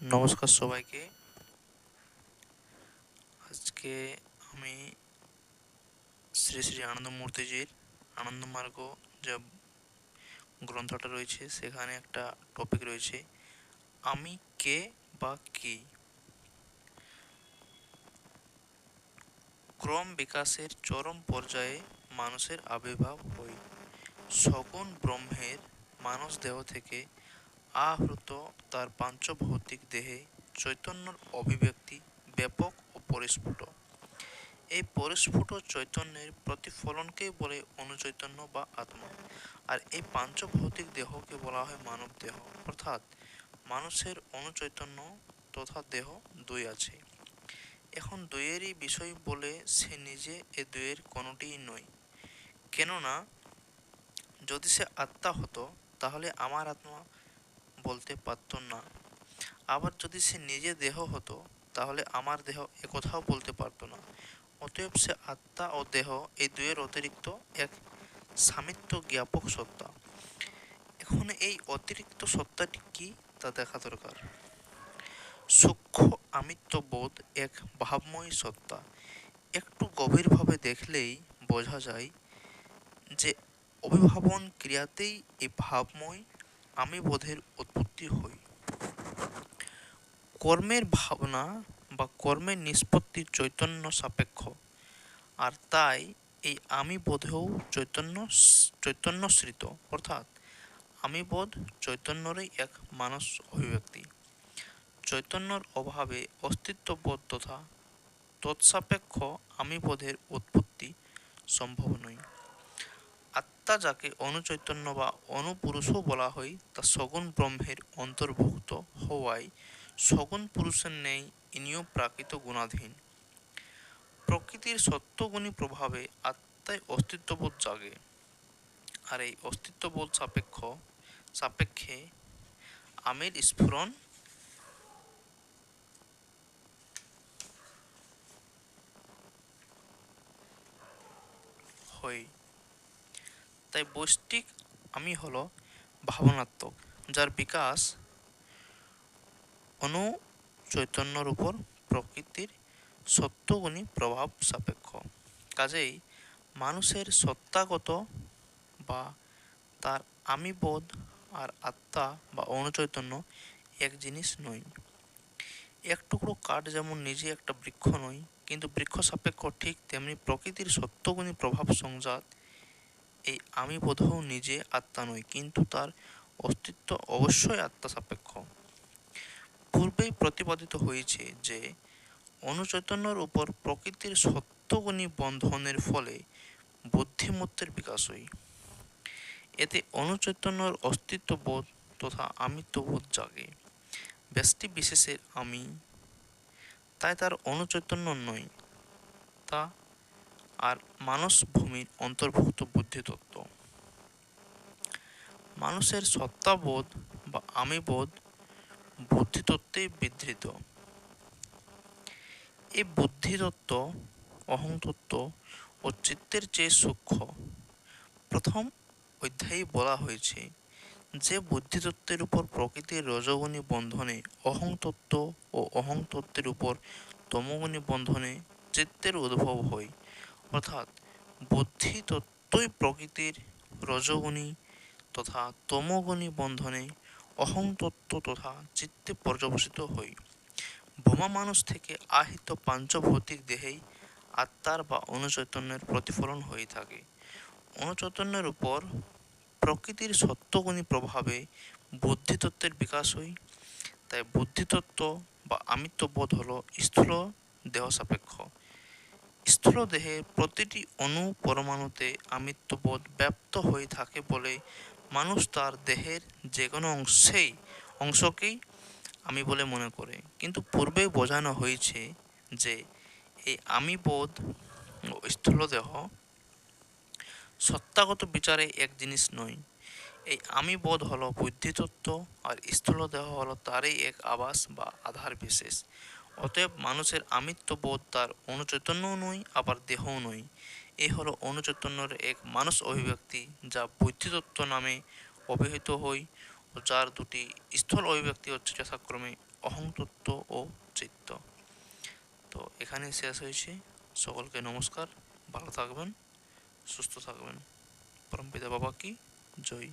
নমস্কার সবাইকে। আজকে আমি শ্রী শ্রী আনন্দমূর্তিজির আনন্দমার্গ যে গ্রন্থটা রয়েছে সেখানে একটা টপিক রয়েছে, আমি কে বা কি। ক্রম বিকাশের চরম পর্যায়ে মানুষের আবির্ভাব হয় সগুণ ব্রহ্মের মানস দেহ থেকে আহূত তার পাঞ্চভৌতিক দেহে চৈতন্যর অভিব্যক্তি ব্যাপক ও পরিস্ফুট। এই পরিস্ফুট চৈতন্যের প্রতিফলনকেই বলে অনুচৈতন্য বা আত্মা। আর এই পাঞ্চভৌতিক দেহকে বলা হয় মানব দেহ। অর্থাৎ মানুষের অনুচৈতন্য তথা দেহ দুই আছে। এখন দুইয়েরই বিষয় বলে সে নিজে এ দুইয়ের কোনোটিই নয়। কেননা যদি সে আত্মা হতো তাহলে আমার আত্মা বলতে পারত না। আবার যদি সে নিজে দেহ হতো তাহলে আমার দেহ একথাও বলতে পারত না। অতএব সে আত্মা ও দেহ এই দুয়ের অতিরিক্ত এক সামিত্য জ্ঞাপক সত্তা। এখন এই অতিরিক্ত সত্তাটি কি তা দেখা দরকার। সূক্ষ্ম আমিত্ববোধ এক ভাবময়ী সত্তা। একটু গভীরভাবে দেখলেই বোঝা যায় যে অভিভাবন ক্রিয়াতেই এই ভাবময় আমি বোধের উৎপত্তি হয়। কর্মের ভাবনা বা কর্মের নিষ্পত্তি চৈতন্য সাপেক্ষ, আর তাই এই আমি বোধেও চৈতন্যশ্রিত। অর্থাৎ আমি বোধ চৈতন্যরই এক মানস অভিব্যক্তি। চৈতন্যর অভাবে অস্তিত্ববোধ তথা তৎসাপেক্ষ আমি বোধের উৎপত্তি সম্ভব নয়। আত্মা যাকে অনুচৈতন্য বা অনুপুরুষও বলা হয় তা সগুণ ব্রহ্মের অন্তর্ভুক্ত হওয়ায় সগুণ পুরুষের ন্যায় ইনিও প্রাকৃত গুণাধীন। প্রকৃতির সত্যগুণী প্রভাবে আত্মায় অস্তিত্ববোধ জাগে, আর এই অস্তিত্ববোধ সাপেক্ষে আমের স্ফুরণ হয়। তাই বৈষ্টিক আমি হল ভাবনাত্মক, যার বিকাশ অনুচৈতন্যর উপর প্রকৃতির সত্যগুণী প্রভাব সাপেক্ষ। কাজেই মানুষের সত্তাগত বা তার আমি বোধ আর আত্মা বা অনুচৈতন্য এক জিনিস নয়। এক টুকরো কাঠ যেমন নিজে একটা বৃক্ষ নয়, কিন্তু বৃক্ষ সাপেক্ষ, ঠিক তেমনি প্রকৃতির সত্যগুণী প্রভাব সংজাত এই আমি বোধও নিজে আত্মা নয়, কিন্তু তার অস্তিত্ব অবশ্যই আত্মা সাপেক্ষ। পূর্বেই প্রতিপাদিত হয়েছে যে অনুচৈতন্যর উপর প্রকৃতির সত্যগুণী বন্ধনের ফলে বুদ্ধিমত্তের বিকাশ হয়। এতে অনুচৈতন্যর অস্তিত্ববোধ তথা আমিত্ববোধ জাগে। ব্যষ্টি বিশেষের আমি, তাই তার অনুচৈতন্য নয়, তা আর মানস ভূমির অন্তর্ভুক্ত বুদ্ধিতত্ত্ব। মানুষের সত্তাবোধ বা আমিবোধ বুদ্ধিতত্ত্বে বিধৃত। এই বুদ্ধিতত্ত্ব অহংতত্ত্ব ও চিত্তের চেয়ে সূক্ষ্ম। প্রথম অধ্যায়ে বলা হয়েছে যে বুদ্ধিতত্ত্বের উপর প্রকৃতির রজগুণী বন্ধনে অহংতত্ত্ব ও অহংতত্ত্বের উপর তমগুণী বন্ধনে চিত্তের উদ্ভব হয়। অর্থাৎ বুদ্ধিতত্ত্বই প্রকৃতির রজগুণী তথা তমগুণী বন্ধনে অহংতত্ত্ব তথা চিত্তে পর্যবসিত হয়। বোমা মানুষ থেকে আহিত পাঞ্চভৌতিক দেহেই আত্মার বা অনুচৈতন্যের প্রতিফলন হয়ে থাকে। অনুচৈতন্যের উপর প্রকৃতির সত্যগুণী প্রভাবে বুদ্ধিতত্ত্বের বিকাশ হয়। তাই বুদ্ধিতত্ত্ব বা আমিত্ববোধ হল স্থূল দেহ সাপেক্ষ। স্থূল দেহে প্রতিটি অণু পরমাণুতে আমিত্ববোধ ব্যাপ্ত হয়ে থাকে বলে মানুষ তার দেহের যে কোনো অংশকেই আমি বলে মনে করে। কিন্তু পূর্বেই বোঝানো হয়েছে যে এই আমিবোধ ও স্থূলদেহ সত্তাগত বিচারে এক জিনিস নয়। এই আমি বোধ হল বুদ্ধিতত্ত্ব, আর স্থূলদেহ হল তারই এক আভাস বা আধার বিশেষ। অতএব মানুষের আমিত্ববোধ তার অনুচৈতন্যও নয়, আবার দেহও নয়। এ হল অনুচৈতন্যের এক মানস অভিব্যক্তি, যা বুদ্ধিতত্ত্ব নামে অভিহিত হয় ও যার দুটি স্থূল অভিব্যক্তি হচ্ছে যথাক্রমে অহং তত্ত্ব ও চিত্ত। তো এখানেই শেষ হয়েছে। সকলকে নমস্কার, ভালো থাকবেন, সুস্থ থাকবেন। পরমপিতা বাবা কি জয়।